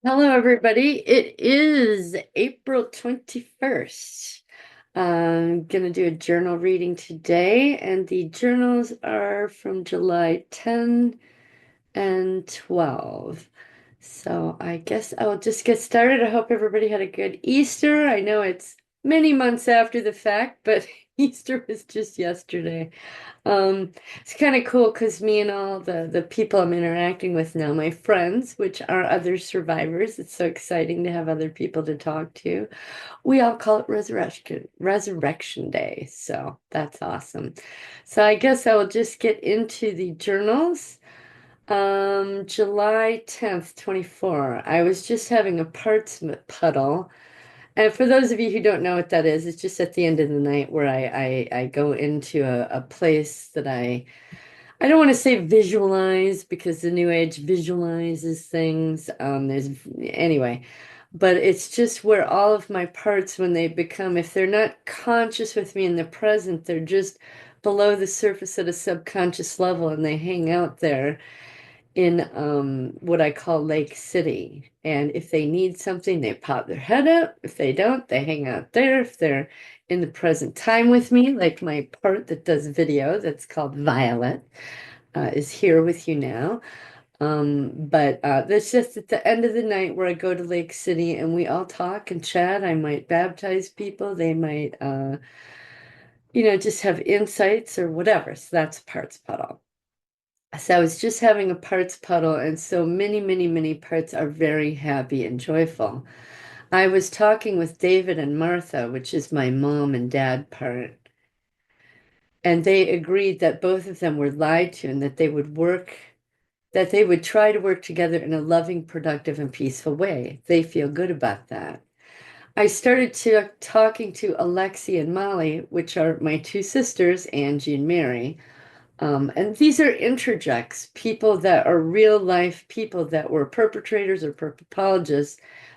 Hello, everybody. It is April 21st. I'm going to do a journal reading today, and the journals are from July 10 and 12. So I guess I'll just get started. I hope everybody had a good Easter. I know it's many months after the fact, but Easter was just yesterday. Um, it's kind of cool because me and all the people I'm interacting with now, my friends, which are other survivors, it's so exciting to have other people to talk to. We all call it Resurrection Day, so that's awesome. So I guess I will just get into the journals. July 10th, 24. I was just having a parts puddle. And for those of you who don't know what that is, it's just at the end of the night where I go into a place that I don't want to say visualize because the new age visualizes things. Anyway, but it's just where all of my parts, when they become, if they're not conscious with me in the present, they're just below the surface at a subconscious level and they hang out there in what I call Lake City. And if they need something, they pop their head up. If they don't, they hang out there. If they're in the present time with me, like my part that does video, that's called Violet, is here with you now. But that's just at the end of the night where I go to Lake City and we all talk and chat. I might baptize people. They might, just have insights or whatever. So that's parts puddle. So I was just having a parts puddle, and so many, many, many parts are very happy and joyful. I was talking with David and Martha, which is my mom and dad part, and they agreed that both of them were lied to and that they would try to work together in a loving, productive, and peaceful way. They feel good about that. I started talking to Alexi and Molly, which are my two sisters, Angie and Mary. And these are interjects, people that are real life people that were perpetrators or perpetologists,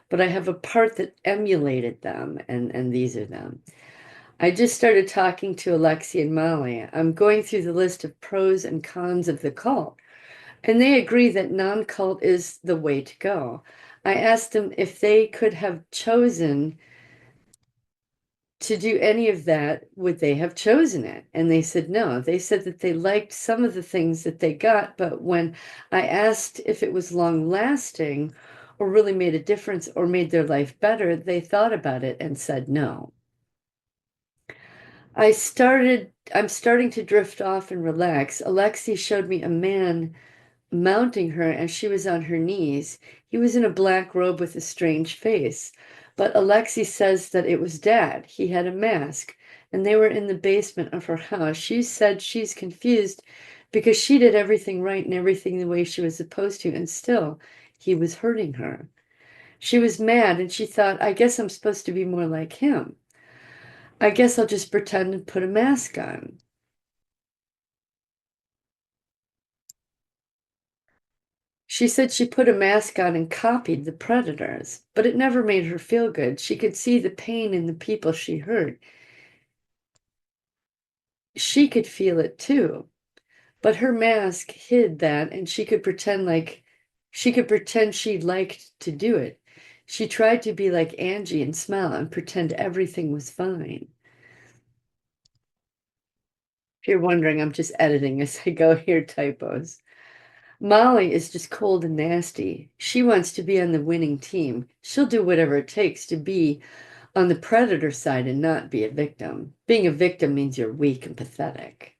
but I have a part that emulated them, and these are them. I just started talking to Alexi and Molly. I'm going through the list of pros and cons of the cult, and they agree that non-cult is the way to go. I asked them if they could have chosen to do any of that, would they have chosen it? And they said no. They said that they liked some of the things that they got, but when I asked if it was long lasting or really made a difference or made their life better, they thought about it and said no. I'm starting to drift off and relax. Alexi showed me a man mounting her and she was on her knees. He was in a black robe with a strange face. But Alexi says that it was Dad. He had a mask and they were in the basement of her house. She said she's confused because she did everything right and everything the way she was supposed to, and still he was hurting her. She was mad and she thought, I guess I'm supposed to be more like him. I guess I'll just pretend and put a mask on. She said she put a mask on and copied the predators, but it never made her feel good. She could see the pain in the people she hurt. She could feel it too, but her mask hid that, and she could pretend she liked to do it. She tried to be like Angie and smile and pretend everything was fine. If you're wondering, I'm just editing as I go here, typos. Molly is just cold and nasty. She wants to be on the winning team. She'll do whatever it takes to be on the predator side and not be a victim. Being a victim means you're weak and pathetic.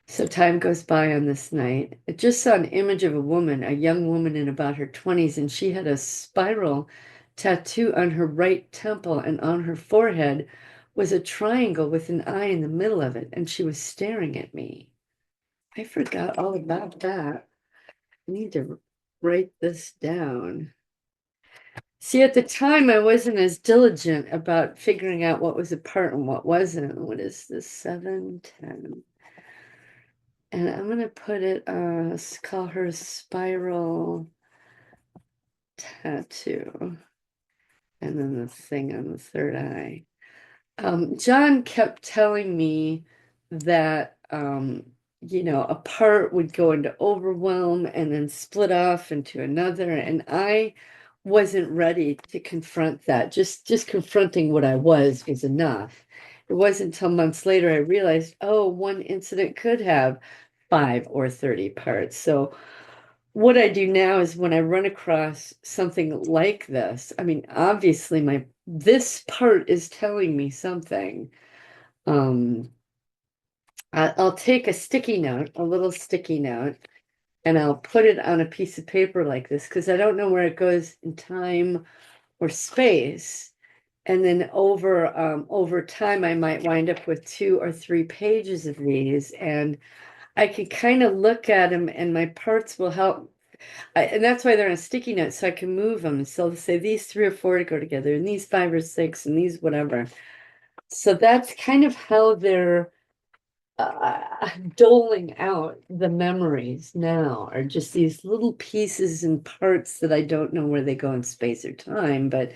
So time goes by on this night. I just saw an image of a woman, a young woman in about her 20s, and she had a spiral tattoo on her right temple, and on her forehead was a triangle with an eye in the middle of it, and she was staring at me. I forgot all about that. I need to write this down. See, at the time, I wasn't as diligent about figuring out what was a part and what wasn't. What is this? 710. And I'm going to put it, call her Spiral Tattoo. And then the thing on the third eye. John kept telling me that, a part would go into overwhelm and then split off into another. And I wasn't ready to confront that. Just confronting what I was enough. It wasn't until months later I realized, oh, one incident could have 5 or 30 parts. So what I do now is when I run across something like this, I mean, obviously this part is telling me something. Um, I'll take a sticky note, a little sticky note, and I'll put it on a piece of paper like this because I don't know where it goes in time or space. And then over time, I might wind up with 2 or 3 pages of these, and I can kind of look at them, and my parts will help. And that's why they're on a sticky note, so I can move them. So they'll say these 3 or 4 to go together, and these 5 or 6, and these whatever. So that's kind of how they're doling out the memories now are just these little pieces and parts that I don't know where they go in space or time, but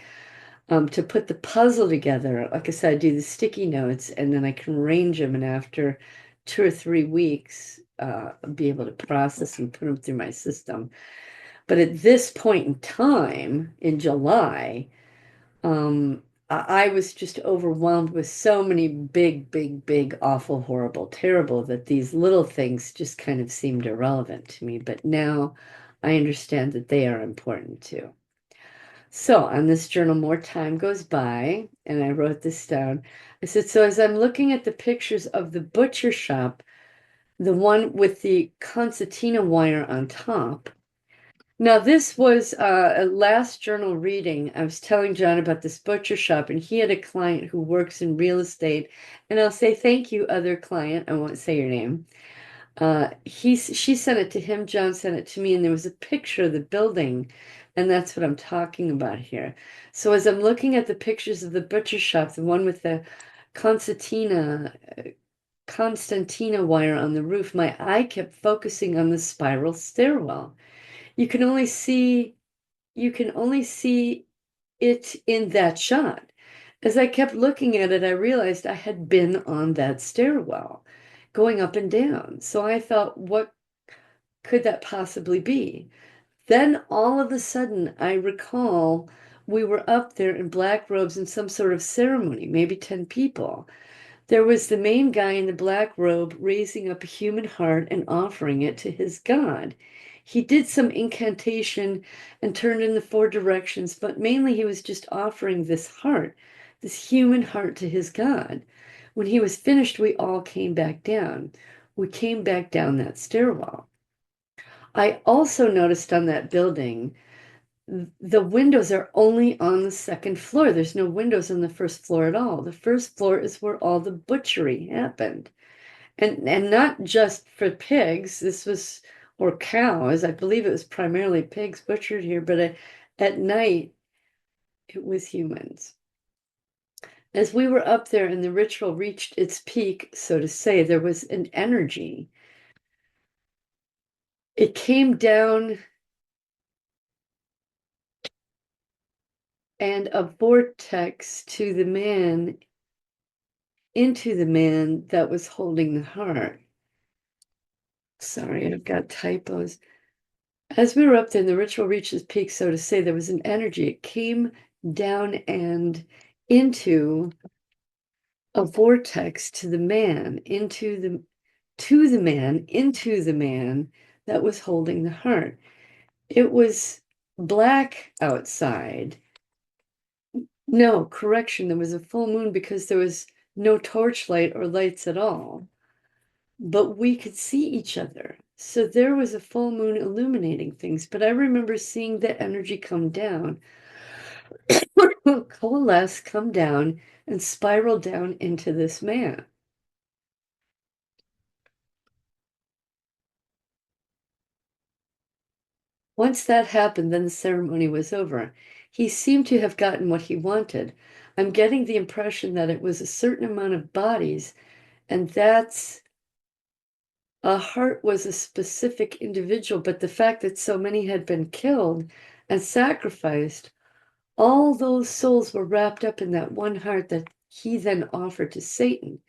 to put the puzzle together, like I said, I do the sticky notes and then I can arrange them, and after 2 or 3 weeks, be able to process and put them through my system. But at this point in time, in July, I was just overwhelmed with so many big, big, big, awful, horrible, terrible that these little things just kind of seemed irrelevant to me. But now I understand that they are important too. So on this journal, more time goes by, and I wrote this down. I said, so as I'm looking at the pictures of the butcher shop, the one with the concertina wire on top, now, this was a last journal reading. I was telling John about this butcher shop, and he had a client who works in real estate. And I'll say thank you, other client. I won't say your name. She sent it to him. John sent it to me, and there was a picture of the building, and that's what I'm talking about here. So as I'm looking at the pictures of the butcher shop, the one with the concertina, Constantina wire on the roof, my eye kept focusing on the spiral stairwell. You can only see you can only see it in that shot. As I kept looking at it, I realized I had been on that stairwell, going up and down. So I thought, what could that possibly be? Then all of a sudden, I recall we were up there in black robes in some sort of ceremony, maybe 10 people. There was the main guy in the black robe raising up a human heart and offering it to his god. He did some incantation and turned in the 4 directions, but mainly he was just offering this heart, this human heart to his god. When he was finished, we all came back down. We came back down that stairwell. I also noticed on that building the windows are only on the second floor. There's no windows on the first floor at all. The first floor is where all the butchery happened. And not just for pigs, this was, or cows. I believe it was primarily pigs butchered here, but at night it was humans. As we were up there and the ritual reached its peak, so to say, there was an energy. It came down, and a vortex to the man, into the man that was holding the heart. Sorry, I've got typos. As we were up there and the ritual reached its peak, so to say, there was an energy. It came down and into a vortex to the man, to the man, into the man that was holding the heart. It was black outside. No, correction, there was a full moon because there was no torchlight or lights at all. But we could see each other. So there was a full moon illuminating things. But I remember seeing the energy come down, coalesce, come down, and spiral down into this man. Once that happened, then the ceremony was over. He seemed to have gotten what he wanted. I'm getting the impression that it was a certain amount of bodies, and that's a heart was a specific individual, but the fact that so many had been killed and sacrificed, all those souls were wrapped up in that one heart that he then offered to Satan.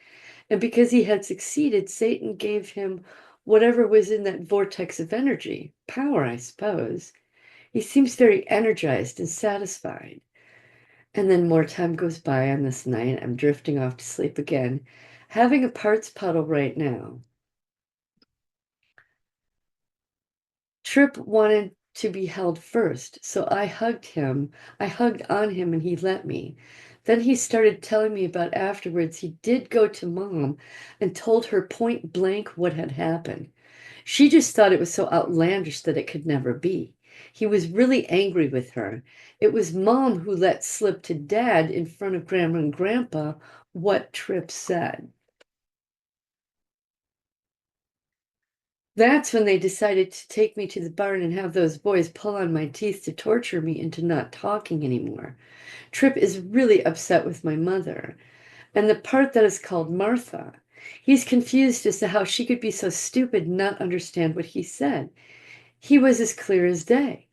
And because he had succeeded, Satan gave him whatever was in that vortex of energy, power, I suppose. He seems very energized and satisfied. And then more time goes by on this night. I'm drifting off to sleep again, having a parts puddle right now. Trip wanted to be held first, so I hugged him. I hugged on him and he let me. Then he started telling me about afterwards he did go to mom and told her point blank what had happened. She just thought it was so outlandish that it could never be. He was really angry with her. It was mom who let slip to dad in front of grandma and grandpa what Trip said. That's when they decided to take me to the barn and have those boys pull on my teeth to torture me into not talking anymore. Trip is really upset with my mother. And the part that is called Martha. He's confused as to how she could be so stupid and not understand what he said. He was as clear as day.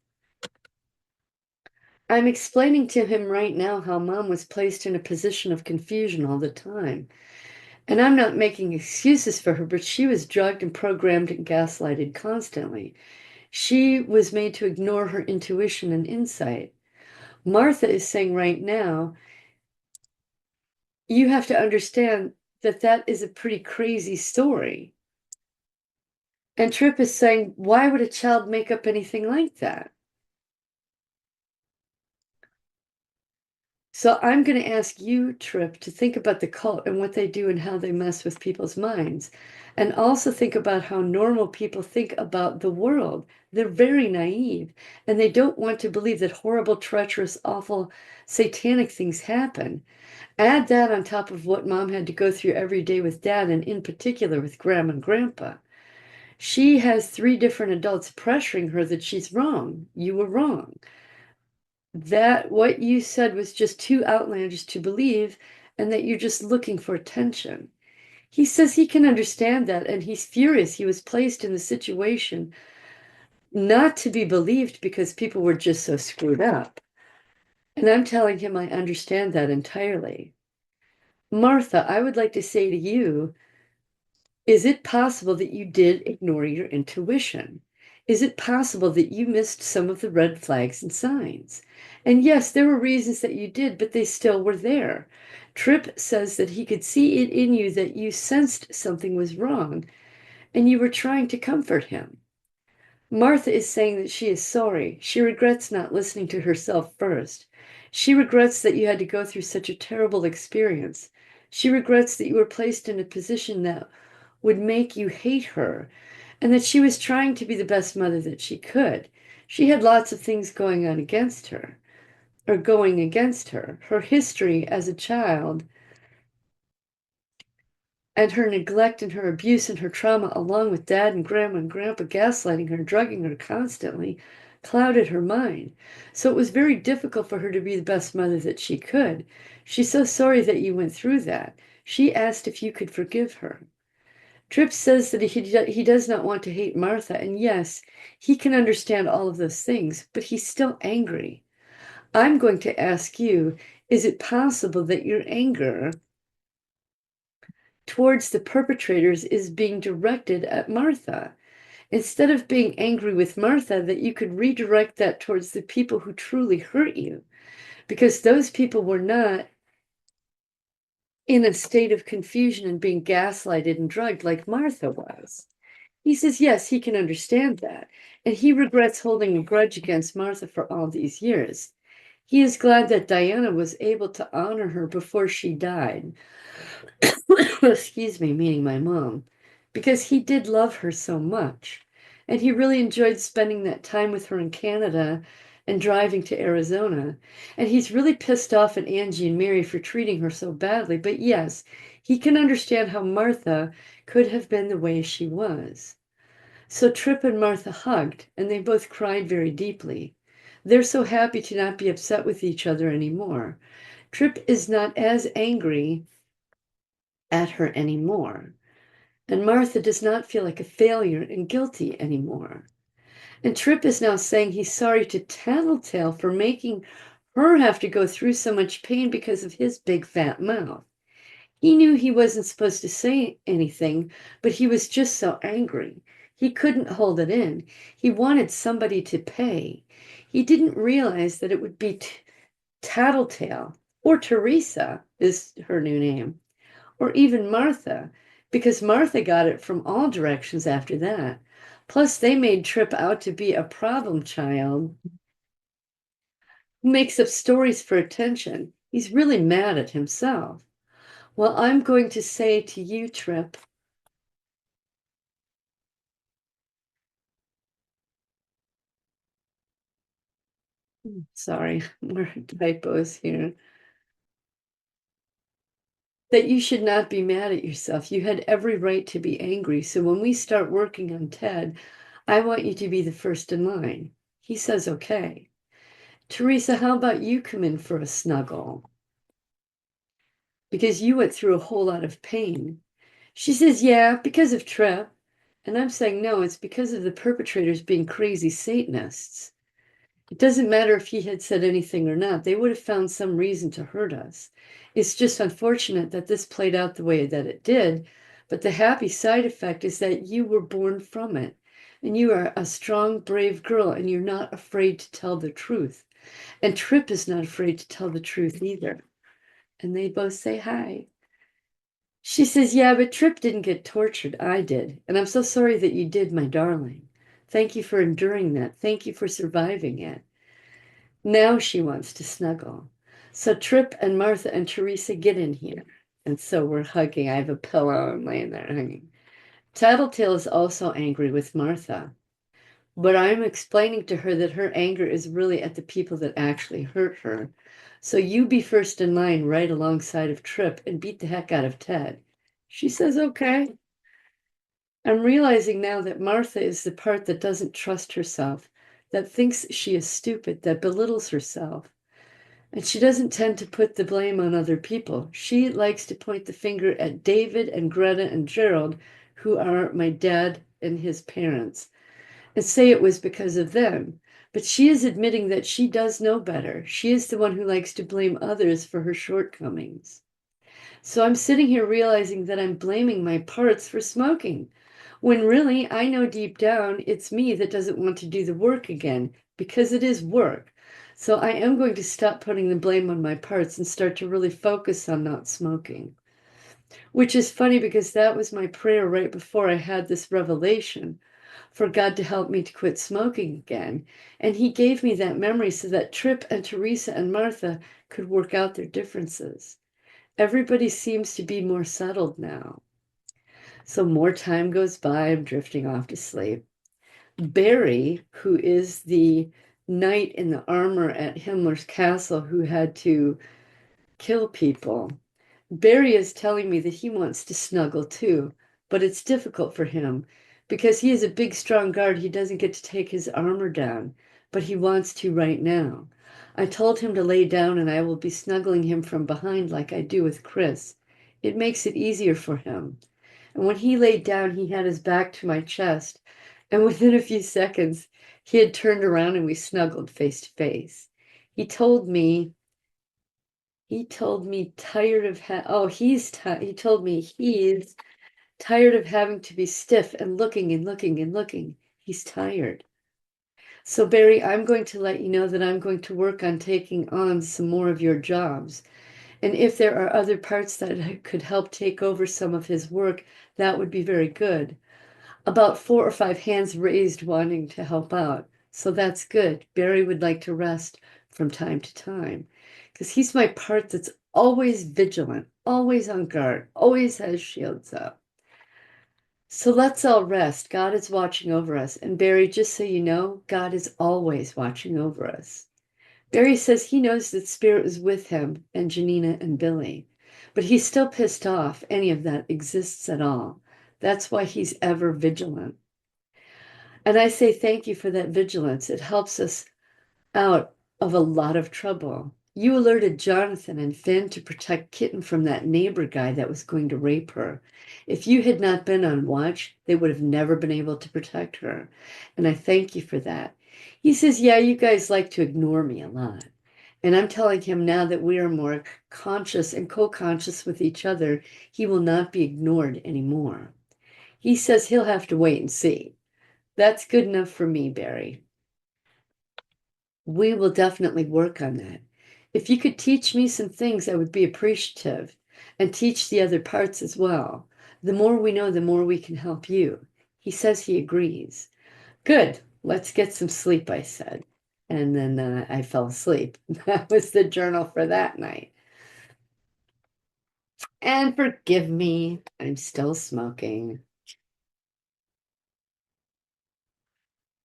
I'm explaining to him right now how mom was placed in a position of confusion all the time. And I'm not making excuses for her, but she was drugged and programmed and gaslighted constantly. She was made to ignore her intuition and insight. Martha is saying right now, you have to understand that that is a pretty crazy story. And Tripp is saying, why would a child make up anything like that? So I'm going to ask you, Tripp, to think about the cult and what they do and how they mess with people's minds. And also think about how normal people think about the world. They're very naive and they don't want to believe that horrible, treacherous, awful, satanic things happen. Add that on top of what mom had to go through every day with dad and in particular with grandma and grandpa. She has three different adults pressuring her that she's wrong. You were wrong. That what you said was just too outlandish to believe and that you're just looking for attention. He says he can understand that and he's furious he was placed in the situation not to be believed because people were just so screwed up. And I'm telling him I understand that entirely. Martha, I would like to say to you, is it possible that you did ignore your intuition? Is it possible that you missed some of the red flags and signs? And yes, there were reasons that you did, but they still were there. Tripp says that he could see it in you that you sensed something was wrong and you were trying to comfort him. Martha is saying that she is sorry. She regrets not listening to herself first. She regrets that you had to go through such a terrible experience. She regrets that you were placed in a position that would make you hate her and that she was trying to be the best mother that she could. She had lots of things going on against her or going against her. Her history as a child and her neglect and her abuse and her trauma, along with dad and grandma and grandpa gaslighting her, drugging her constantly, clouded her mind. So it was very difficult for her to be the best mother that she could. She's so sorry that you went through that. She asked if you could forgive her. Tripp says that he does not want to hate Martha, and yes, he can understand all of those things, but he's still angry. I'm going to ask you, is it possible that your anger towards the perpetrators is being directed at Martha? Instead of being angry with Martha, that you could redirect that towards the people who truly hurt you, because those people were not in a state of confusion and being gaslighted and drugged like Martha was. He says, yes, he can understand that. And he regrets holding a grudge against Martha for all these years. He is glad that Diana was able to honor her before she died. Excuse me, meaning my mom, because he did love her so much. And he really enjoyed spending that time with her in Canada and driving to Arizona. And he's really pissed off at Angie and Mary for treating her so badly. But yes, he can understand how Martha could have been the way she was. So Tripp and Martha hugged, and they both cried very deeply. They're so happy to not be upset with each other anymore. Tripp is not as angry at her anymore. And Martha does not feel like a failure and guilty anymore. And Tripp is now saying he's sorry to Tattletale for making her have to go through so much pain because of his big fat mouth. He knew he wasn't supposed to say anything, but he was just so angry. He couldn't hold it in. He wanted somebody to pay. He didn't realize that it would be Tattletale, or Teresa is her new name, or even Martha, because Martha got it from all directions after that. Plus, they made Trip out to be a problem child who makes up stories for attention. He's really mad at himself. Well, I'm going to say to you, Trip, sorry, more typos here, that you should not be mad at yourself. You had every right to be angry. So when we start working on Ted, I want you to be the first in line. He says, okay. Teresa, how about you come in for a snuggle? Because you went through a whole lot of pain. She says, yeah, because of Trip. And I'm saying, no, it's because of the perpetrators being crazy Satanists. It doesn't matter if he had said anything or not. They would have found some reason to hurt us. It's just unfortunate that this played out the way that it did. But the happy side effect is that you were born from it. And you are a strong, brave girl, and you're not afraid to tell the truth. And Trip is not afraid to tell the truth either. And they both say hi. She says, yeah, but Trip didn't get tortured. I did. And I'm so sorry that you did, my darling. Thank you for enduring that. Thank you for surviving it. Now she wants to snuggle. So Trip and Martha and Teresa get in here. And so we're hugging. I have a pillow. I'm laying there hugging. Tattletale is also angry with Martha. But I'm explaining to her that her anger is really at the people that actually hurt her. So you be first in line right alongside of Trip and beat the heck out of Ted. She says, okay. I'm realizing now that Martha is the part that doesn't trust herself, that thinks she is stupid, that belittles herself. And she doesn't tend to put the blame on other people. She likes to point the finger at David and Greta and Gerald, who are my dad and his parents, and say it was because of them. But she is admitting that she does know better. She is the one who likes to blame others for her shortcomings. So I'm sitting here realizing that I'm blaming my parts for smoking, when really I know deep down it's me that doesn't want to do the work again, because it is work. So I am going to stop putting the blame on my parts and start to really focus on not smoking. Which is funny because that was my prayer right before I had this revelation, for God to help me to quit smoking again. And he gave me that memory so that Trip and Teresa and Martha could work out their differences. Everybody seems to be more settled now. So more time goes by, I'm drifting off to sleep. Barry, who is the knight in the armor at Himmler's castle who had to kill people, Barry is telling me that he wants to snuggle too, but it's difficult for him because he is a big, strong guard. He doesn't get to take his armor down, but he wants to right now. I told him to lay down and I will be snuggling him from behind like I do with Chris. It makes it easier for him. And when he laid down, he had his back to my chest. And within a few seconds, he had turned around and we snuggled face to face. He told me tired of he told me he's tired of having to be stiff and looking and looking and looking. He's tired. So Barry, I'm going to let you know that I'm going to work on taking on some more of your jobs. And if there are other parts that could help take over some of his work, that would be very good. About 4 or 5 hands raised wanting to help out. So that's good. Barry would like to rest from time to time because he's my part that's always vigilant, always on guard, always has shields up. So let's all rest. God is watching over us. And Barry, just so you know, God is always watching over us. Barry says he knows that Spirit is with him and Janina and Billy, but he's still pissed off any of that exists at all. That's why he's ever vigilant. And I say thank you for that vigilance. It helps us out of a lot of trouble. You alerted Jonathan and Finn to protect Kitten from that neighbor guy that was going to rape her. If you had not been on watch, they would have never been able to protect her. And I thank you for that. He says, yeah, you guys like to ignore me a lot. And I'm telling him now that we are more conscious and co-conscious with each other, he will not be ignored anymore. He says he'll have to wait and see. That's good enough for me, Barry. We will definitely work on that. If you could teach me some things, I would be appreciative and teach the other parts as well. The more we know, the more we can help you. He says he agrees. Good. Let's get some sleep, I said. And then I fell asleep. That was the journal for that night. And forgive me, I'm still smoking.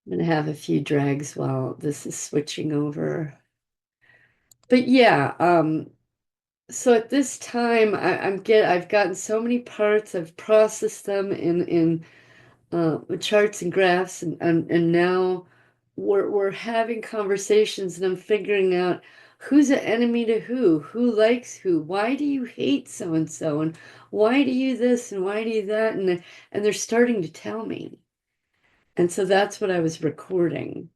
I'm gonna have a few drags while this is switching over. But yeah, so at this time I've gotten so many parts, I've processed them in charts and graphs, and now we're having conversations, and I'm figuring out who's an enemy to who likes who, why do you hate so and so, and why do you this and why do you that, and they're starting to tell me. And so that's what I was recording.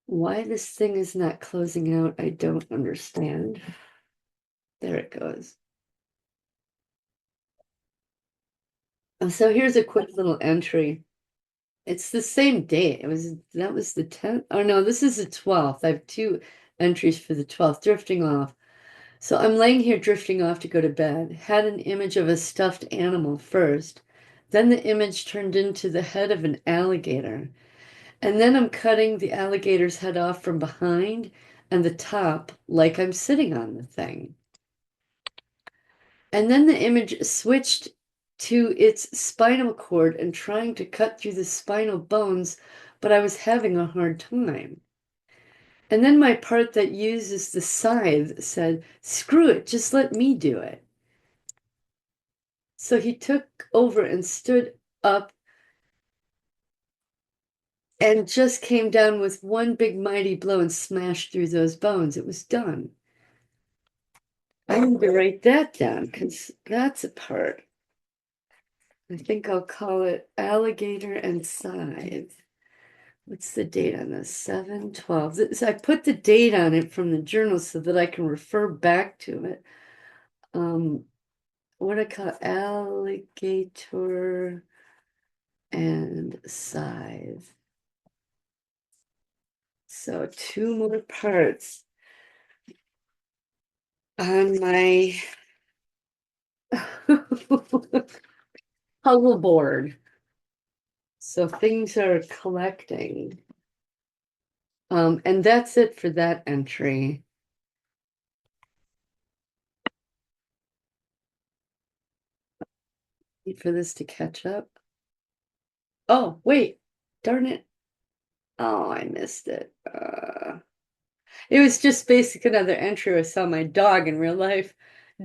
Why this thing is not closing out, I don't understand. There it goes. So here's a quick little entry. It's the same date. That was the 10th. Oh no, this is the 12th. I have two entries for the 12th, drifting off. So I'm laying here drifting off to go to bed. Had an image of a stuffed animal first. Then the image turned into the head of an alligator. And then I'm cutting the alligator's head off from behind and the top like I'm sitting on the thing. And then the image switched to its spinal cord and trying to cut through the spinal bones, but I was having a hard time. And then my part that uses the scythe said, screw it, just let me do it. So he took over and stood up and just came down with one big mighty blow and smashed through those bones. It was done. I need to write that down because that's a part. I think I'll call it alligator and scythe. What's the date on this? 7/12. So I put the date on it from the journal so that I can refer back to it. What I call alligator and scythe. So two more parts on my puzzle board. So things are collecting. And that's it for that entry. Need for this to catch up. Oh, wait, darn it. Oh, I missed it. It was just basic another entry. I saw my dog in real life.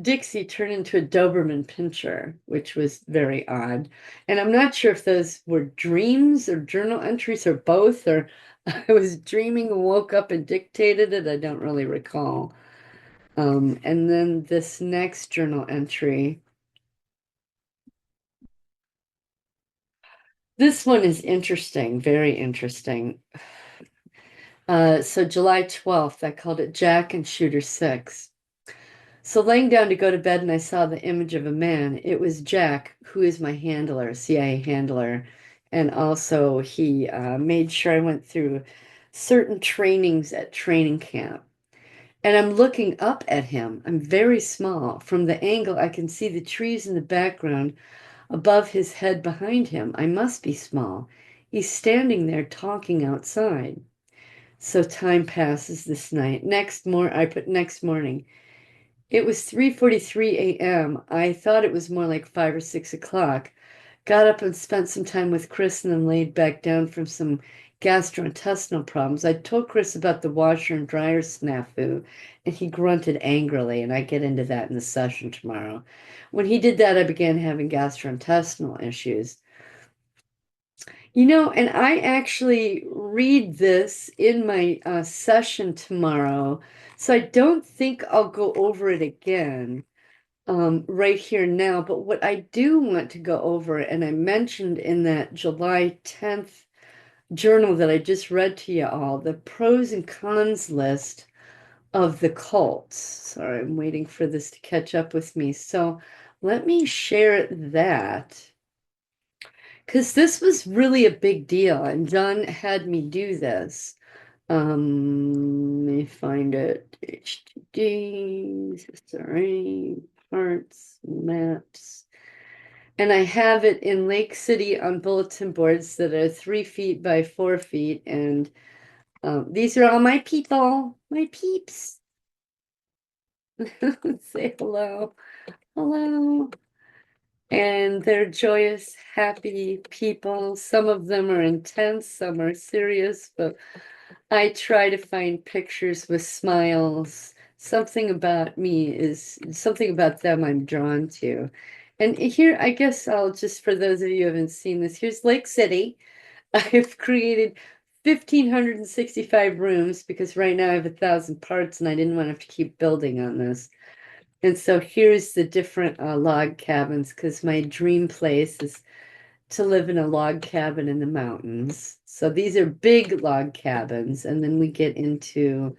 Dixie turned into a Doberman Pinscher, which was very odd. And I'm not sure if those were dreams or journal entries or both, or I was dreaming and woke up and dictated it. I don't really recall. And then this next journal entry. This one is interesting, very interesting. So July 12th, I called it Jack and Shooter 6. So laying down to go to bed and I saw the image of a man. It was Jack, who is my handler, CIA handler. And also he made sure I went through certain trainings at training camp. And I'm looking up at him. I'm very small. From the angle, I can see the trees in the background above his head behind him. I must be small. He's standing there talking outside. So time passes this night. I put next morning. It was 3:43 a.m. I thought it was more like 5 or 6 o'clock. Got up and spent some time with Chris and then laid back down from some gastrointestinal problems. I told Chris about the washer and dryer snafu, and he grunted angrily, and I get into that in the session tomorrow. When he did that, I began having gastrointestinal issues. And I actually read this in my session tomorrow, so I don't think I'll go over it again right here now. But what I do want to go over, and I mentioned in that July 10th journal that I just read to you all, the pros and cons list of the cults. Sorry, I'm waiting for this to catch up with me. So let me share that because this was really a big deal, and John had me do this. Let me find it. HTD, SRA, parts, maps. And I have it in Lake City on bulletin boards that are 3 feet by 4 feet. And these are all my people, my peeps. Say hello. Hello. And they're joyous, happy people. Some of them are intense, some are serious, but I try to find pictures with smiles. Something about me is something about them I'm drawn to. And here, I guess I'll just, for those of you who haven't seen this, here's Lake City. I've created 1,565 rooms because right now I have 1,000 parts and I didn't want to have to keep building on this. And so here's the different log cabins because my dream place is to live in a log cabin in the mountains. So these are big log cabins, and then we get into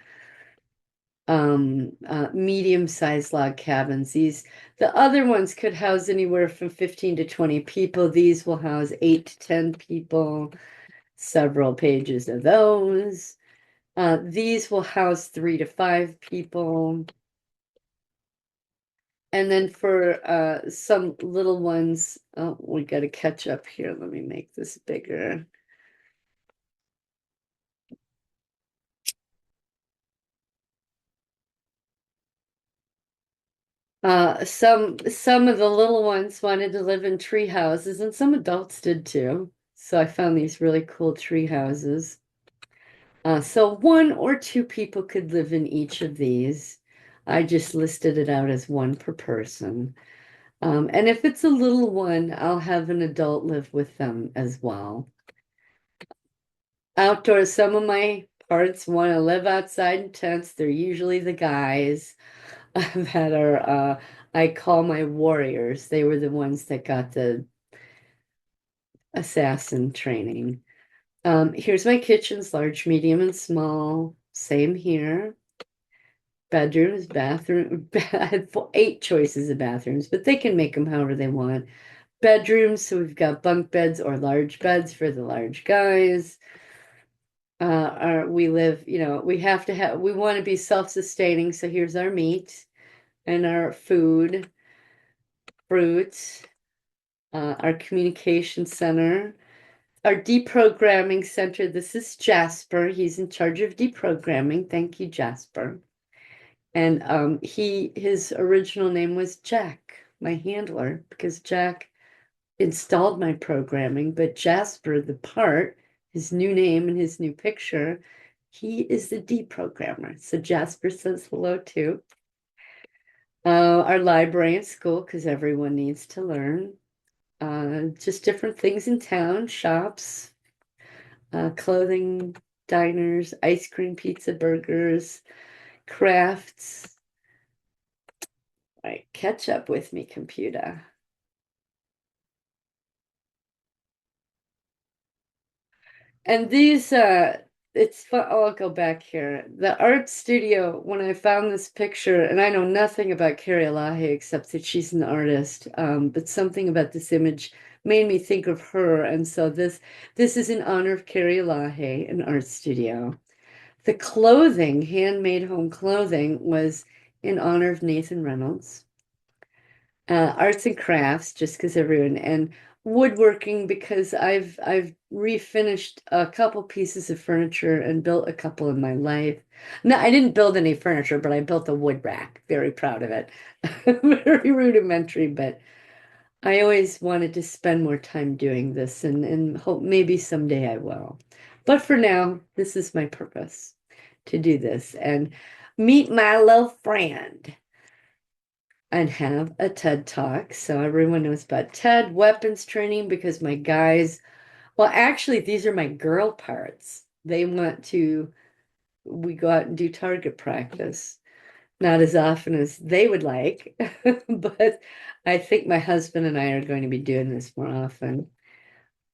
medium-sized log cabins. The other ones could house anywhere from 15 to 20 people. These will house 8 to 10 people, several pages of those. These will house 3 to 5 people. And then for some little ones, oh, we got to catch up here. Let me make this bigger. Some of the little ones wanted to live in tree houses, and some adults did too. So I found these really cool tree houses. So 1 or 2 people could live in each of these. I just listed it out as one per person. And if it's a little one, I'll have an adult live with them as well. Outdoors, some of my parts want to live outside in tents. They're usually the guys that are, I call my warriors. They were the ones that got the assassin training. Here's my kitchens, large, medium, and small. Same here. Bedrooms, bathroom, 8 choices of bathrooms, but they can make them however they want. Bedrooms, so we've got bunk beds or large beds for the large guys. We live, we have to have, we want to be self-sustaining. So here's our meat and our food, fruits, our communication center, our deprogramming center. This is Jasper. He's in charge of deprogramming. Thank you, Jasper. And his original name was Jack, my handler, because Jack installed my programming, but Jasper, the part, his new name and his new picture, he is the deprogrammer. So Jasper says hello too. Our library and school, because everyone needs to learn. Just different things in town, shops, clothing, diners, ice cream, pizza, burgers, crafts. All right, catch up with me, computer. And these, it's fun. Oh, I'll go back here. The art studio, when I found this picture, and I know nothing about Carrie Elahe except that she's an artist, but something about this image made me think of her. And so this is in honor of Carrie Elahe, an art studio. The clothing, handmade home clothing, was in honor of Nathan Reynolds. Arts and crafts, just because everyone, and woodworking because I've refinished a couple pieces of furniture and built a couple in my life. No, I didn't build any furniture, but I built a wood rack. Very proud of it. Very rudimentary, but I always wanted to spend more time doing this and hope maybe someday I will. But for now, this is my purpose to do this and meet my little friend and have a TED Talk. So everyone knows about TED weapons training because my guys, well, actually, these are my girl parts. We go out and do target practice. Not as often as they would like, but I think my husband and I are going to be doing this more often.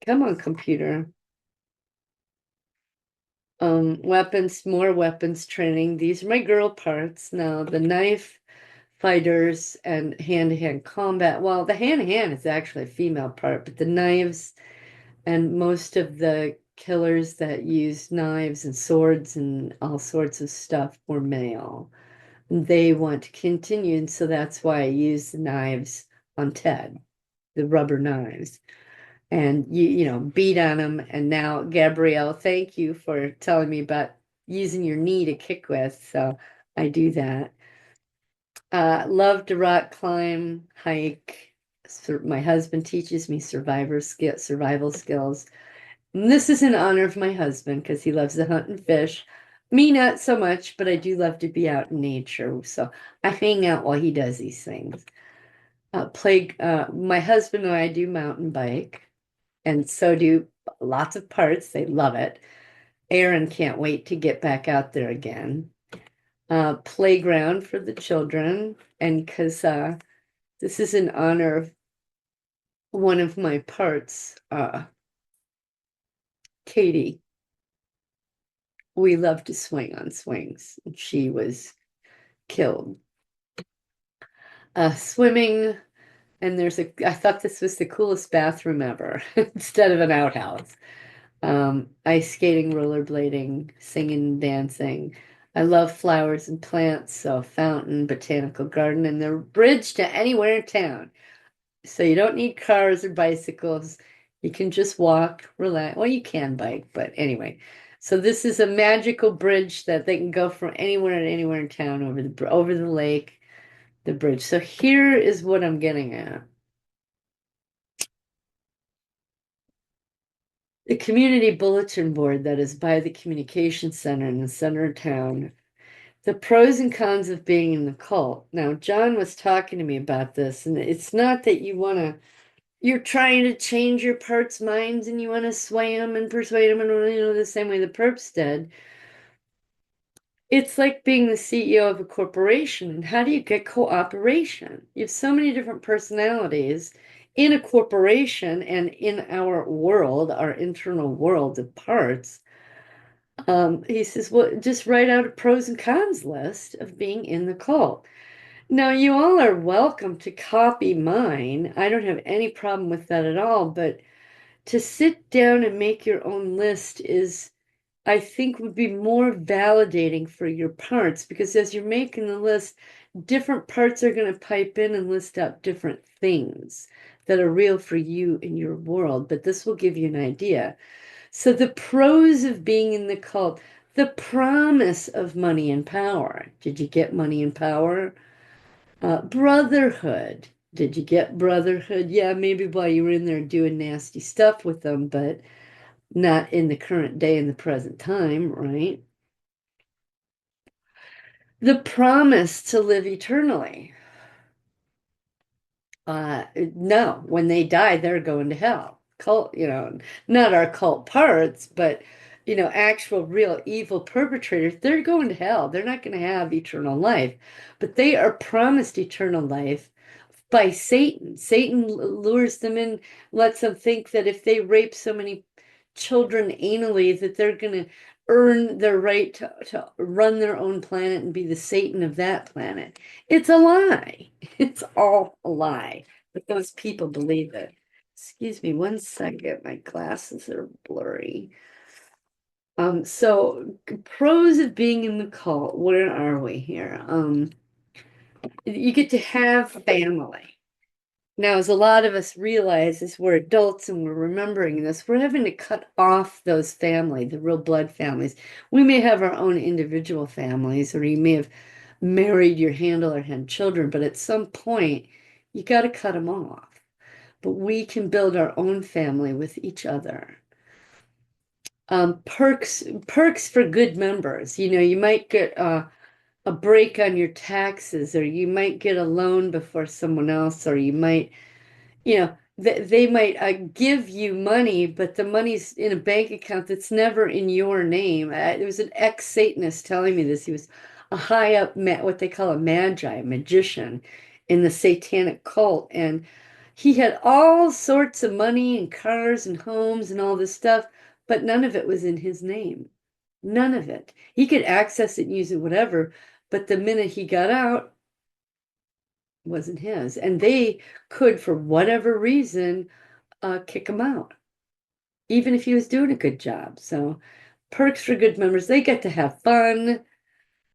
Come on, computer. Weapons, more weapons training. These are my girl parts. Now, the knife fighters and hand-to-hand combat. Well, the hand-to-hand is actually a female part, but the knives and most of the killers that use knives and swords and all sorts of stuff were male. They want to continue, and so that's why I use the knives on Ted, the rubber knives. And you beat on them. And now, Gabrielle, thank you for telling me about using your knee to kick with. So I do that. Love to rock climb, hike. My husband teaches me survival skills. And this is in honor of my husband because he loves to hunt and fish. Me, not so much, but I do love to be out in nature. So I hang out while he does these things. My husband and I do mountain bike, and so do lots of parts. They love it. Aaron can't wait to get back out there again. Playground for the children, and because this is in honor of one of my parts, Katie. We love to swing on swings. She was killed. Swimming, and I thought this was the coolest bathroom ever instead of an outhouse. Ice skating, rollerblading, singing, dancing. I love flowers and plants, so fountain, botanical garden, and the bridge to anywhere in town. So you don't need cars or bicycles. You can just walk, relax. Well, you can bike, but anyway. So this is a magical bridge that they can go from anywhere and anywhere in town over the lake, the bridge. So here is what I'm getting at. The community bulletin board that is by the communication center in the center of town. The pros and cons of being in the cult. Now, Jon was talking to me about this, and it's not that you're trying to change your parts' minds and you want to sway them and persuade them, and the same way the perps did. It's like being the CEO of a corporation. And how do you get cooperation? You have so many different personalities in a corporation and in our world, our internal world of parts. He says, well, just write out a pros and cons list of being in the cult. Now, you all are welcome to copy mine. I don't have any problem with that at all. But to sit down and make your own list I think, would be more validating for your parts, because as you're making the list, different parts are going to pipe in and list out different things that are real for you in your world. But this will give you an idea. So the pros of being in the cult, the promise of money and power. Did you get money and power? Brotherhood. Did you get brotherhood? Yeah, maybe while you were in there doing nasty stuff with them, but not in the current day, in the present time, right? The promise to live eternally. No, when they die, they're going to hell. Cult, not our cult parts, but actual real evil perpetrators, they're going to hell. They're not going to have eternal life, but they are promised eternal life by Satan. Satan lures them in, lets them think that if they rape so many children anally, that they're going to earn their right to run their own planet and be the Satan of that planet. It's a lie. It's all a lie. But those people believe it. Excuse me 1 second. My glasses are blurry. So pros of being in the cult. Where are we here? You get to have family. Now, as a lot of us realize, as we're adults and we're remembering this, we're having to cut off those family, the real blood families. We may have our own individual families, or you may have married your handler and had children, but at some point, you got to cut them off. But we can build our own family with each other. Perks for good members. You might get a break on your taxes, or you might get a loan before someone else, or you might they might give you money, but the money's in a bank account that's never in your name. There was an ex-Satanist telling me this. He was a high up, what they call a magi, a magician in the satanic cult. And he had all sorts of money and cars and homes and all this stuff, but none of it was in his name. None of it. He could access it and use it, whatever, but the minute he got out, it wasn't his. And they could, for whatever reason, kick him out, even if he was doing a good job. So perks for good members, they get to have fun.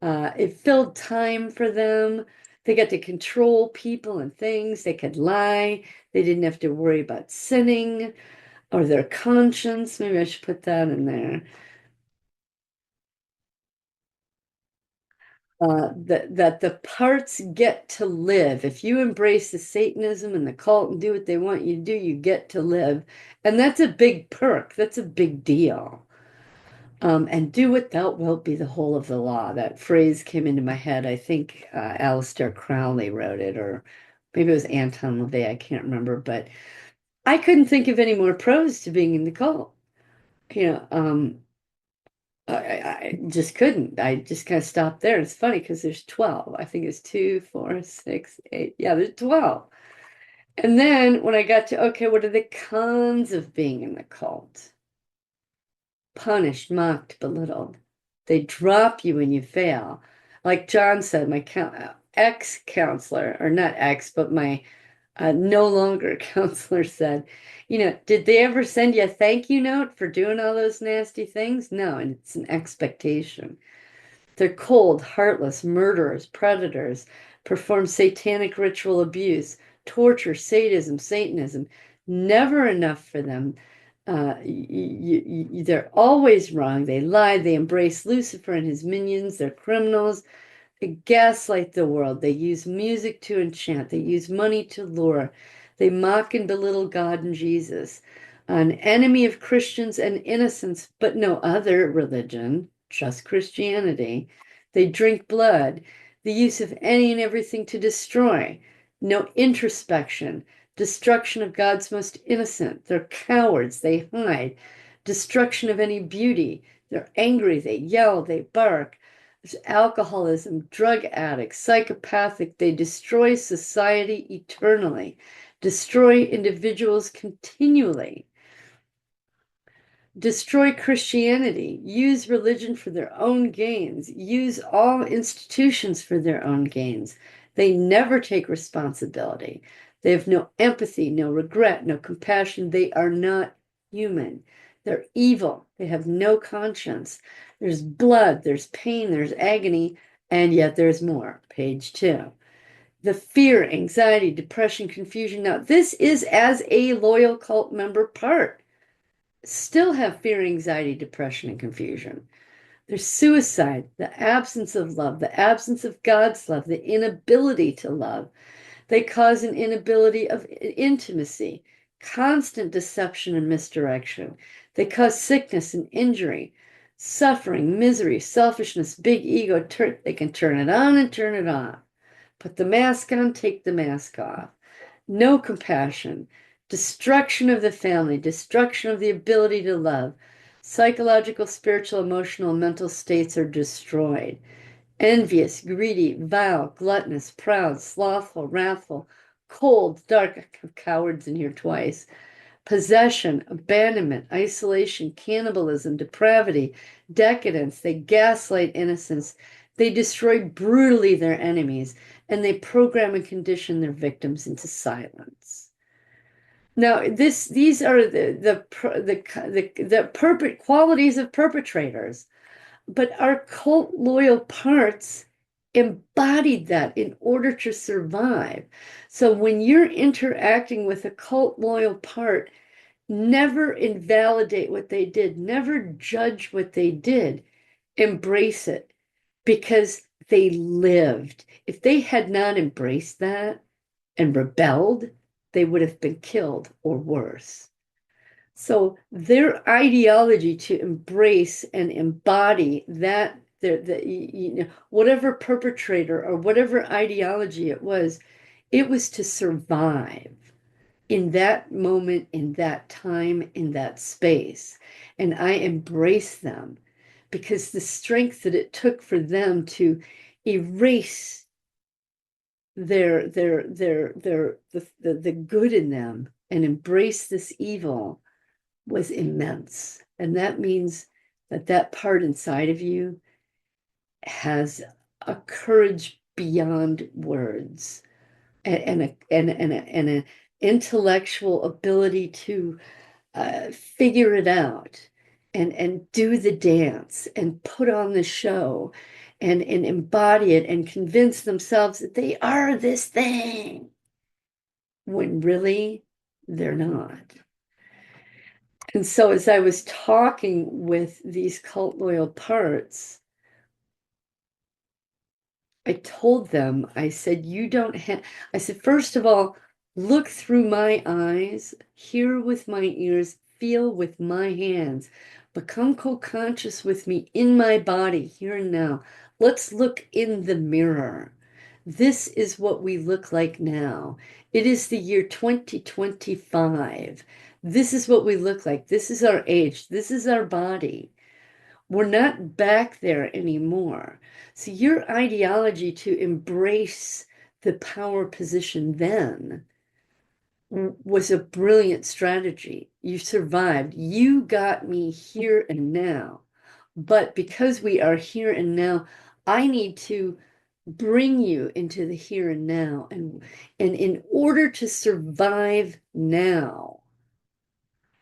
It filled time for them. They got to control people and things. They could lie. They didn't have to worry about sinning or their conscience. Maybe I should put that in there. That the parts get to live. If you embrace the Satanism and the cult and do what they want you to do, you get to live. And that's a big perk. That's a big deal. And do what thou wilt be the whole of the law. That phrase came into my head. I think Aleister Crowley wrote it, or maybe it was Anton LaVey. I can't remember, but I couldn't think of any more pros to being in the cult. You know, I just couldn't. I just kind of stopped there. It's funny because there's 12. I think it's 2, 4, 6, 8. Yeah, there's 12. And then when I got to, okay, what are the cons of being in the cult? Punished, mocked, belittled. They drop you when you fail. Like John said, my ex-counselor, or not ex, but my no longer counselor said, did they ever send you a thank you note for doing all those nasty things? No, and it's an expectation. They're cold, heartless, murderers, predators, perform satanic ritual abuse, torture, sadism, Satanism. Never enough for them. They're always wrong. They lie. They embrace Lucifer and his minions. They're criminals. They gaslight the world. They use music to enchant. They use money to lure. They mock and belittle God and Jesus. An enemy of Christians and innocents, but no other religion, just Christianity. They drink blood. The use of any and everything to destroy. No introspection. Destruction of God's most innocent. They're cowards. They hide. Destruction of any beauty. They're angry. They yell. They bark. There's alcoholism, drug addicts, psychopathic. They destroy society eternally, destroy individuals continually, destroy Christianity, use religion for their own gains, use all institutions for their own gains. They never take responsibility. They have no empathy, no regret, no compassion. They are not human. They're evil. They have no conscience. There's blood, there's pain, there's agony, and yet there's more. Page 2. The fear, anxiety, depression, confusion. Now, this is as a loyal cult member part. Still have fear, anxiety, depression, and confusion. There's suicide, the absence of love, the absence of God's love, the inability to love. They cause an inability of intimacy, constant deception and misdirection. They cause sickness and injury, suffering, misery, selfishness, big ego. They can turn it on and turn it off. Put the mask on, take the mask off. No compassion, destruction of the family, destruction of the ability to love. Psychological, spiritual, emotional, and mental states are destroyed. Envious, greedy, vile, gluttonous, proud, slothful, wrathful, cold, dark. I have cowards in here twice. Possession, abandonment, isolation, cannibalism, depravity, decadence. They gaslight innocence. They destroy brutally their enemies, and they program and condition their victims into silence. Now, these are the qualities of perpetrators. But our cult loyal parts embodied that in order to survive. So when you're interacting with a cult loyal part, never invalidate what they did, never judge what they did, embrace it because they lived. If they had not embraced that and rebelled, they would have been killed or worse. So their ideology to embrace and embody that whatever perpetrator or whatever ideology it was to survive in that moment, in that time, in that space. And I embrace them because the strength that it took for them to erase the good in them and embrace this evil was immense. And that means that part inside of you has a courage beyond words and a intellectual ability to figure it out and do the dance and put on the show and embody it and convince themselves that they are this thing when really they're not. And so as I was talking with these cult loyal parts, I told them, I said, you don't have, I said, first of all, look through my eyes, hear with my ears, feel with my hands, become co-conscious with me in my body here and now. Let's look in the mirror. This is what we look like now. It is the year 2025. This is what we look like. This is our age. This is our body. We're not back there anymore. So your ideology to embrace the power position then was a brilliant strategy. You survived. You got me here and now. But because we are here and now, I need to bring you into the here and now. And in order to survive now,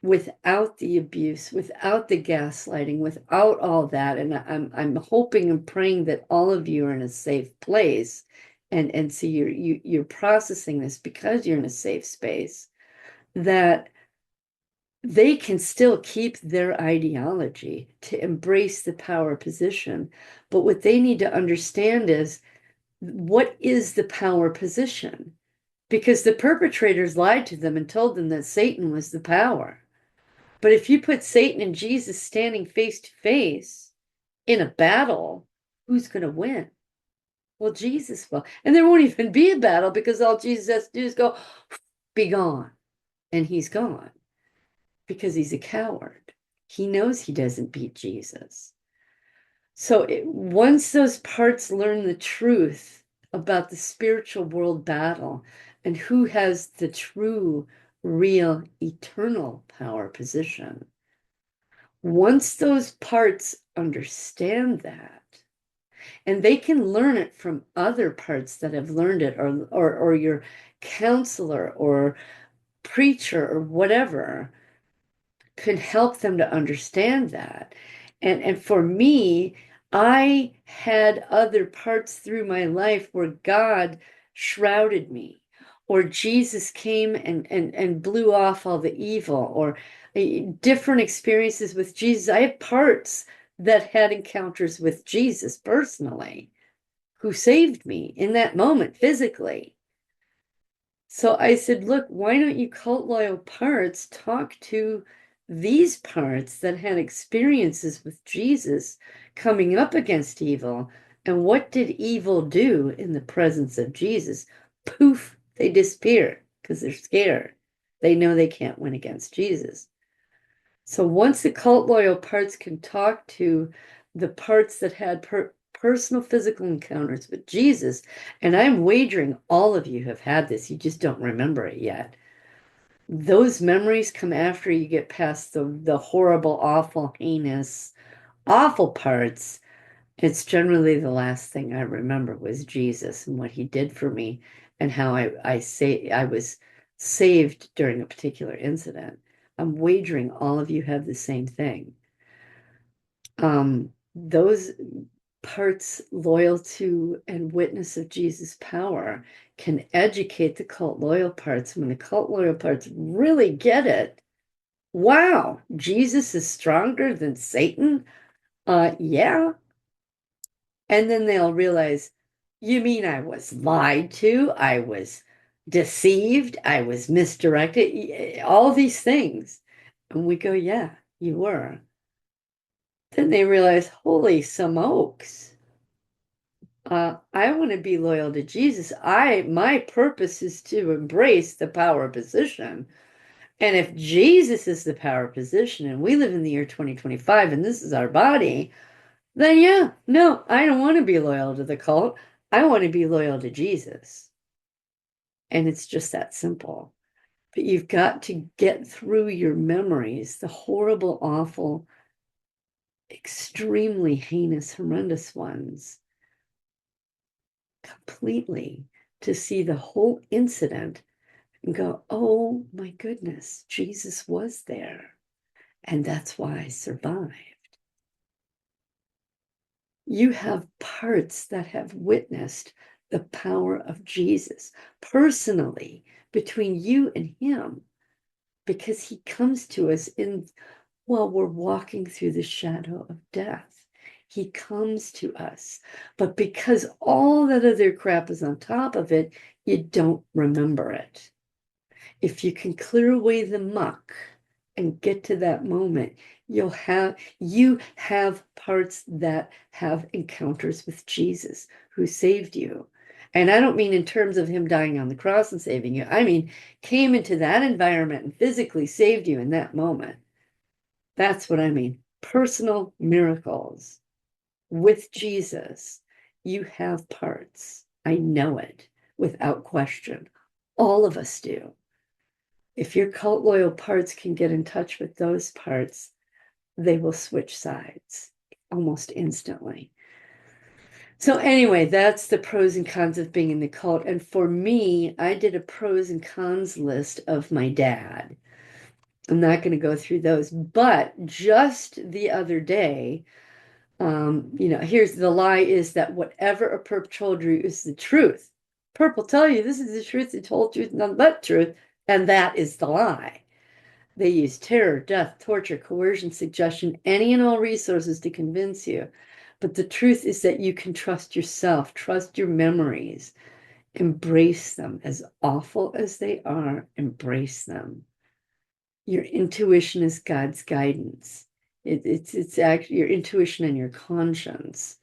without the abuse, without the gaslighting, without all that. And I'm hoping and praying that all of you are in a safe place. And so you're processing this because you're in a safe space, that they can still keep their ideology to embrace the power position. But what they need to understand is, what is the power position? Because the perpetrators lied to them and told them that Satan was the power. But if you put Satan and Jesus standing face to face in a battle, who's going to win? Well, Jesus will. And there won't even be a battle because all Jesus has to do is go, be gone. And he's gone because he's a coward. He knows he doesn't beat Jesus. So once those parts learn the truth about the spiritual world battle and who has the true, real, eternal power position, once those parts understand that, and they can learn it from other parts that have learned it, or your counselor or preacher or whatever can help them to understand that. And for me, I had other parts through my life where God shrouded me, or Jesus came and blew off all the evil, or different experiences with Jesus. I have parts that had encounters with Jesus personally, who saved me in that moment physically. So I said, look, why don't you cult loyal parts talk to these parts that had experiences with Jesus coming up against evil? And what did evil do in the presence of Jesus? Poof, they disappear because they're scared. They know they can't win against Jesus. So once the cult loyal parts can talk to the parts that had personal physical encounters with Jesus, and I'm wagering all of you have had this, you just don't remember it yet. Those memories come after you get past the horrible, awful, heinous, awful parts. It's generally the last thing I remember was Jesus and what he did for me, and how I was saved during a particular incident. I'm wagering all of you have the same thing. Those parts loyal to and witness of Jesus' power can educate the cult loyal parts. When the cult loyal parts really get it, wow, Jesus is stronger than Satan? Yeah. And then they'll realize, you mean I was lied to? I was deceived? I was misdirected? All these things. And we go, yeah, you were. Then they realize, holy smokes. I want to be loyal to Jesus. My purpose is to embrace the power position. And if Jesus is the power position and we live in the year 2025 and this is our body, then yeah, no, I don't want to be loyal to the cult. I want to be loyal to Jesus. And it's just that simple. But you've got to get through your memories, the horrible, awful extremely heinous, horrendous ones, completely, to see the whole incident and go, oh my goodness, Jesus was there. And that's why I survived. You have parts that have witnessed the power of Jesus personally between you and him, because he comes to us in while we're walking through the shadow of death. He comes to us. But because all that other crap is on top of it, you don't remember it. If you can clear away the muck and get to that moment, you have parts that have encounters with Jesus who saved you. And I don't mean in terms of him dying on the cross and saving you. I mean, came into that environment and physically saved you in that moment. That's what I mean. Personal miracles with Jesus. You have parts. I know it without question. All of us do. If your cult loyal parts can get in touch with those parts, they will switch sides almost instantly. So anyway, that's the pros and cons of being in the cult. And for me, I did a pros and cons list of my dad. I'm not going to go through those, but just the other day, here's the lie is that whatever a perp told you is the truth. Perp will tell you this is the truth, the whole truth, none but truth, and that is the lie. They use terror, death, torture, coercion, suggestion, any and all resources to convince you. But the truth is that you can trust yourself, trust your memories, embrace them as awful as they are, embrace them. Your intuition is God's guidance. It's actually your intuition and your conscience.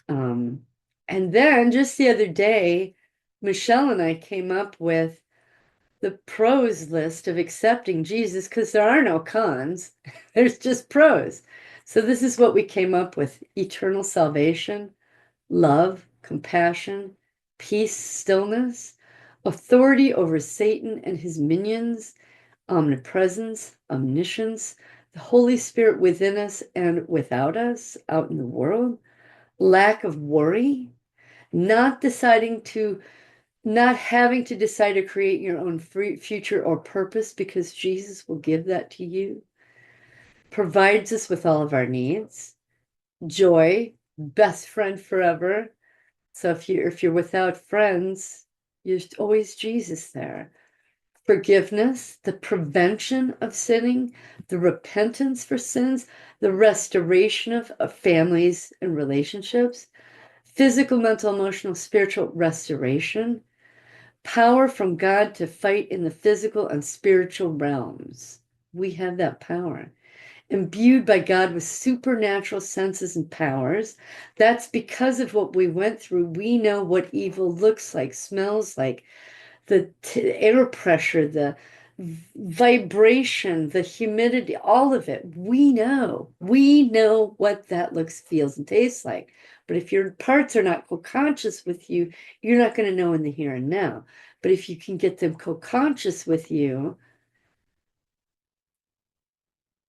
And then just the other day, Michelle and I came up with the pros list of accepting Jesus because there are no cons. There's just pros. So this is what we came up with: eternal salvation, love, compassion, peace, stillness, authority over Satan and his minions, omnipresence, omniscience, the Holy Spirit within us and without us out in the world, lack of worry, not having to decide to create your own future or purpose because Jesus will give that to you, provides us with all of our needs, joy, best friend forever. So if you're without friends, there's always Jesus there. Forgiveness, the prevention of sinning, the repentance for sins, the restoration of families and relationships, physical, mental, emotional, spiritual restoration, power from God to fight in the physical and spiritual realms. We have that power. Imbued by God with supernatural senses and powers. That's because of what we went through. We know what evil looks like, smells like, the air pressure, the vibration, the humidity, all of it. We know what that looks, feels, and tastes like. But if your parts are not co-conscious with you, you're not going to know in the here and now. But if you can get them co-conscious with you,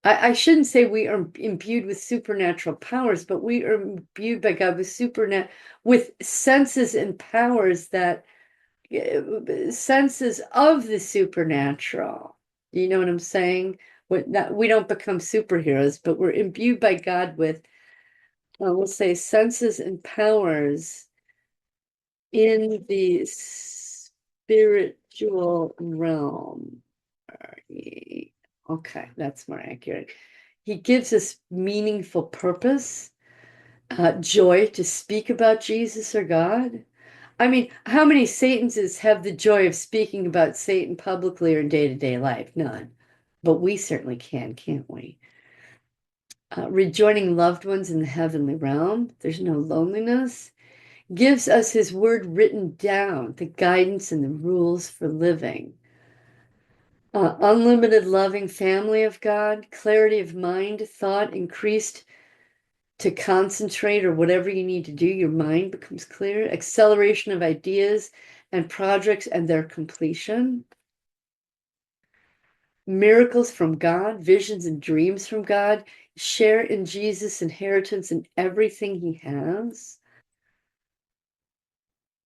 I shouldn't say we are imbued with supernatural powers, but we are imbued by God with senses and powers that senses of the supernatural. You know what I'm saying? We don't become superheroes, but we're imbued by God with, we'll say, senses and powers in the spiritual realm. Okay, that's more accurate. He gives us meaningful purpose, joy to speak about Jesus or God. I mean, how many Satanists have the joy of speaking about Satan publicly or in day-to-day life? None. But we certainly can, can't we? Rejoining loved ones in the heavenly realm. There's no loneliness. Gives us his word written down, the guidance and the rules for living. Unlimited loving family of God. Clarity of mind, thought increased to concentrate or whatever you need to do, your mind becomes clear, acceleration of ideas and projects and their completion, miracles from God, visions and dreams from God, share in Jesus' inheritance and everything he has.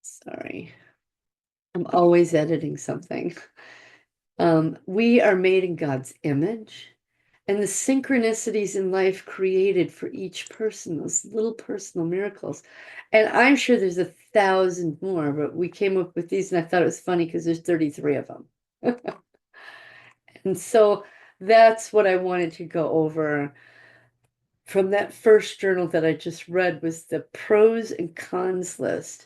Sorry, I'm always editing something. We are made in God's image, and the synchronicities in life created for each person, those little personal miracles. And I'm sure there's 1,000 more, but we came up with these, and I thought it was funny because there's 33 of them. And so that's what I wanted to go over from that first journal that I just read was the pros and cons list.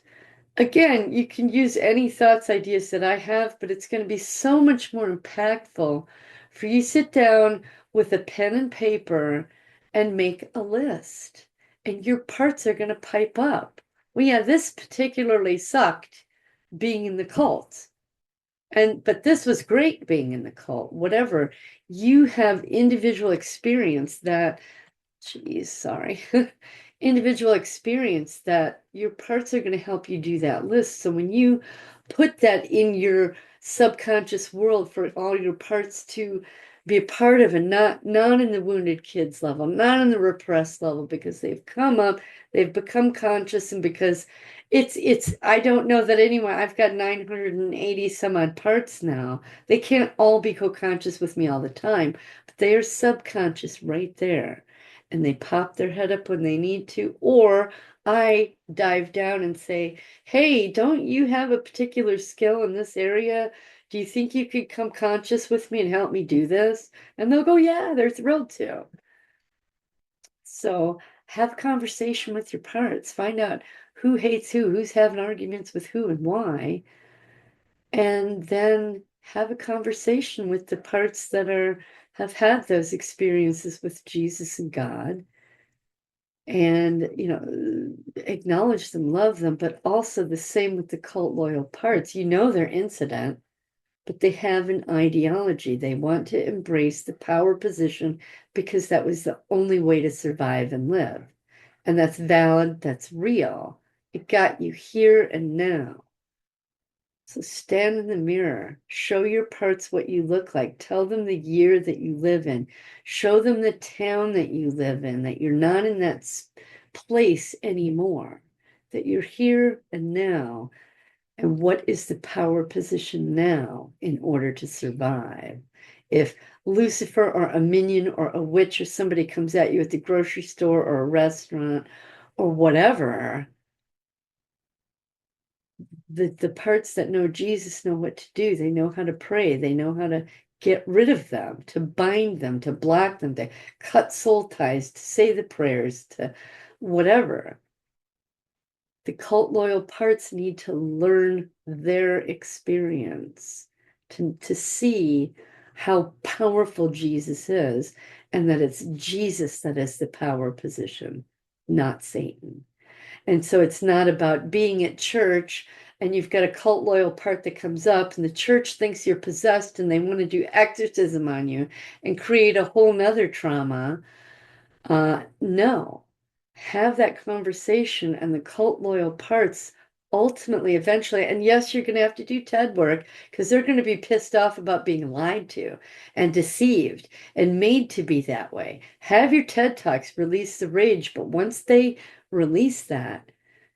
Again, you can use any thoughts, ideas that I have, but it's going to be so much more impactful for you sit down with a pen and paper and make a list. And your parts are going to pipe up. Well, yeah, this particularly sucked being in the cult. But this was great being in the cult. Whatever. You have individual experience that Geez, sorry. Individual experience that your parts are going to help you do that list. So when you put that in your subconscious world for all your parts to be a part of, and not in the wounded kids level, not in the repressed level, because they've come up, they've become conscious, and because it's I don't know that anyone, I've got 980 some odd parts now. They can't all be co-conscious with me all the time, but they are subconscious right there, and they pop their head up when they need to, or I dive down and say, hey, don't you have a particular skill in this area? Do you think you could come conscious with me and help me do this? And they'll go, yeah, they're thrilled to. So have conversation with your parts, find out who hates who, who's having arguments with who and why, and then have a conversation with the parts that have had those experiences with Jesus and God, and acknowledge them, love them, but also the same with the cult loyal parts. They're incident, but they have an ideology. They want to embrace the power position because that was the only way to survive and live. And that's valid, that's real. It got you here and now. So stand in the mirror, show your parts what you look like, tell them the year that you live in, show them the town that you live in, that you're not in that place anymore, that you're here and now, and what is the power position now in order to survive. If Lucifer or a minion or a witch or somebody comes at you at the grocery store or a restaurant or whatever, the parts that know Jesus know what to do. They know how to pray. They know how to get rid of them, to bind them, to block them, to cut soul ties, to say the prayers, to whatever. The cult loyal parts need to learn their experience to see how powerful Jesus is, and that it's Jesus that is the power position, not Satan. And so it's not about being at church and you've got a cult loyal part that comes up and the church thinks you're possessed and they want to do exorcism on you and create a whole nother trauma. No, have that conversation, and the cult loyal parts ultimately, eventually, and yes, you're going to have to do TED work because they're going to be pissed off about being lied to and deceived and made to be that way. Have your TED Talks, release the rage, but once they release that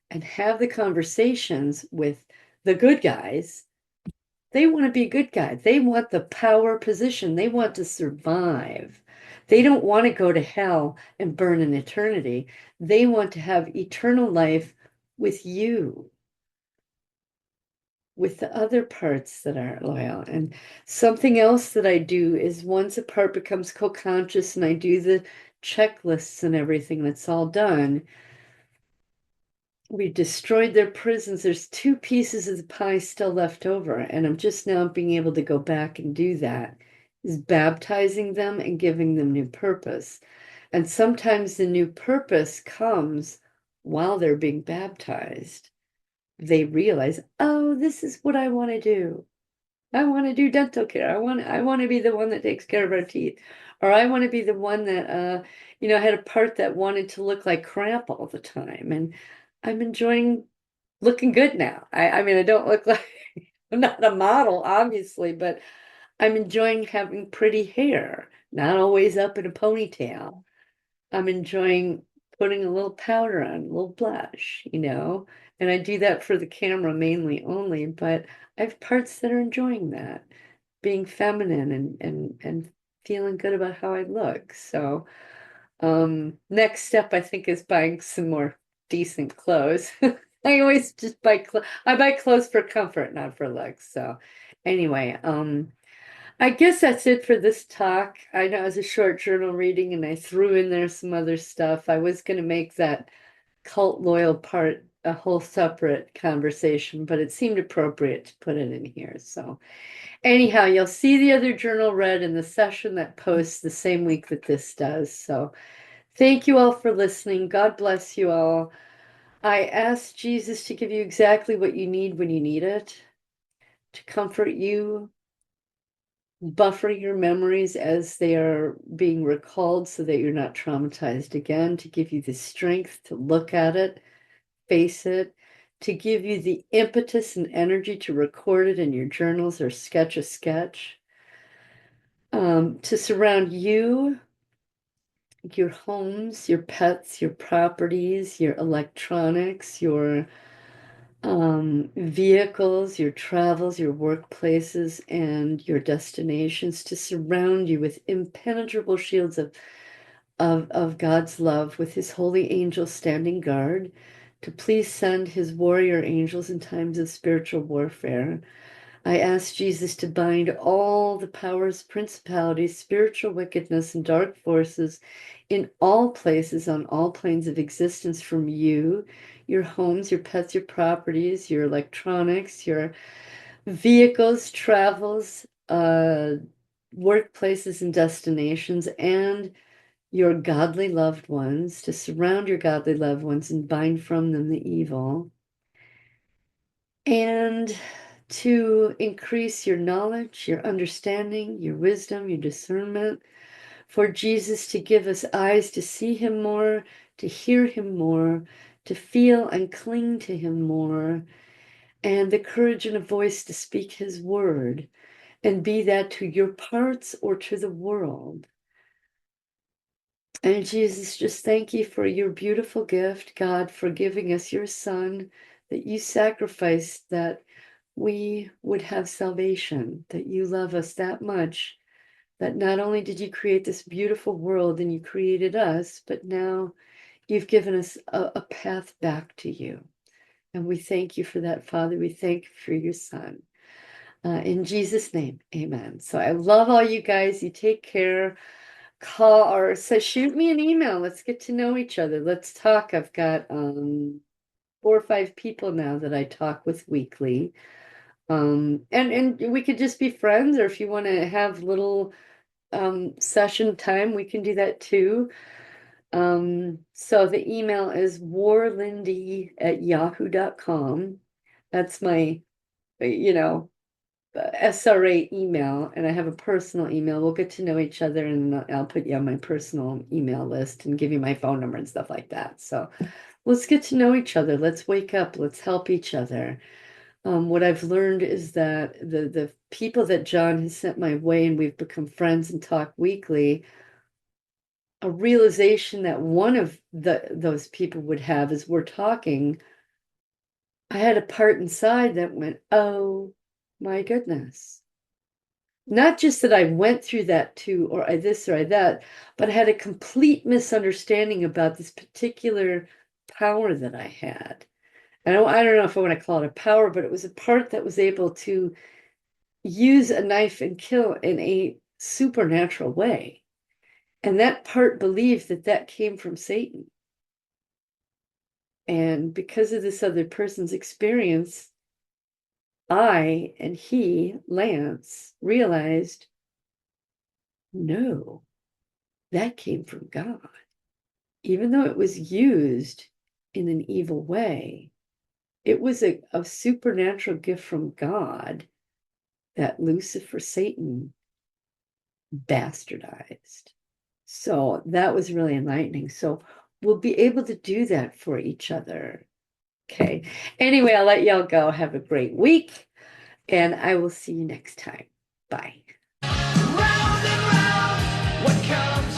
and have the conversations with the good guys, they want to be a good guy. They want the power position. They want to survive. They don't want to go to hell and burn in eternity. They want to have eternal life with you, with the other parts that are loyal. And something else that I do is once a part becomes co-conscious and I do the checklists and everything that's all done, we destroyed their prisons. There's two pieces of the pie still left over, and I'm just now being able to go back and do that, is baptizing them and giving them new purpose. And sometimes the new purpose comes while they're being baptized. They realize, oh, this is what I want to do. I want to do dental care. I want to be the one that takes care of our teeth. Or I want to be the one that had a part that wanted to look like crap all the time. And I'm enjoying looking good now. I mean, I don't look like I'm not a model, obviously, but I'm enjoying having pretty hair, not always up in a ponytail. I'm enjoying putting a little powder on, a little blush, and I do that for the camera mainly only, but I have parts that are enjoying that, being feminine and feeling good about how I look. So, next step I think is buying some more decent clothes. I always just buy clothes. I buy clothes for comfort, not for looks. So, anyway, I guess that's it for this talk. I know it was a short journal reading and I threw in there some other stuff. I was going to make that cult loyal part a whole separate conversation, but it seemed appropriate to put it in here. So, anyhow, you'll see the other journal read in the session that posts the same week that this does. So, thank you all for listening. God bless you all. I ask Jesus to give you exactly what you need when you need it, to comfort you, buffer your memories as they are being recalled so that you're not traumatized again, to give you the strength to look at it, face it, to give you the impetus and energy to record it in your journals or sketch a sketch, to surround you, your homes, your pets, your properties, your electronics, your vehicles, your travels, your workplaces, and your destinations, to surround you with impenetrable shields of God's love, with his holy angels standing guard, to please send his warrior angels in times of spiritual warfare. I ask Jesus to bind all the powers, principalities, spiritual wickedness, and dark forces in all places on all planes of existence from you, your homes, your pets, your properties, your electronics, your vehicles, travels, workplaces, and destinations, and your godly loved ones, to surround your godly loved ones and bind from them the evil, and to increase your knowledge, your understanding, your wisdom, your discernment, for Jesus to give us eyes to see him more, to hear him more, to feel and cling to him more, and the courage and a voice to speak his word, and be that to your parts or to the world. And Jesus, just thank you for your beautiful gift, God, for giving us your Son, that you sacrificed that we would have salvation, that you love us that much, that not only did you create this beautiful world and you created us, but now you've given us a path back to you. And we thank you for that, Father. We thank you for your Son. In Jesus' name, amen. So I love all you guys. You take care. Call or shoot me an email. Let's get to know each other. Let's talk. I've got 4 or 5 people now that I talk with weekly. And we could just be friends, or if you want to have little session time, we can do that too. So the email is warlindy@yahoo.com. That's my, you know, SRA email, and I have a personal email. We'll get to know each other, and I'll put you on my personal email list and give you my phone number and stuff like that. So let's get to know each other. Let's wake up. Let's help each other. What I've learned is that the people that Jon has sent my way, and we've become friends and talk weekly, a realization that one of those people would have as we're talking, I had a part inside that went, oh my goodness. Not just that I went through that too, or I this or I that, but I had a complete misunderstanding about this particular power that I had. And I don't know if I want to call it a power, but it was a part that was able to use a knife and kill in a supernatural way. And that part believed that that came from Satan. And because of this other person's experience, I and he, Lance, realized no, that came from God. Even though it was used in an evil way, it was a supernatural gift from God that Lucifer, Satan, bastardized. So that was really enlightening. So we'll be able to do that for each other. Okay. Anyway, I'll let y'all go. Have a great week, and I will see you next time. Bye. Round and round, what comes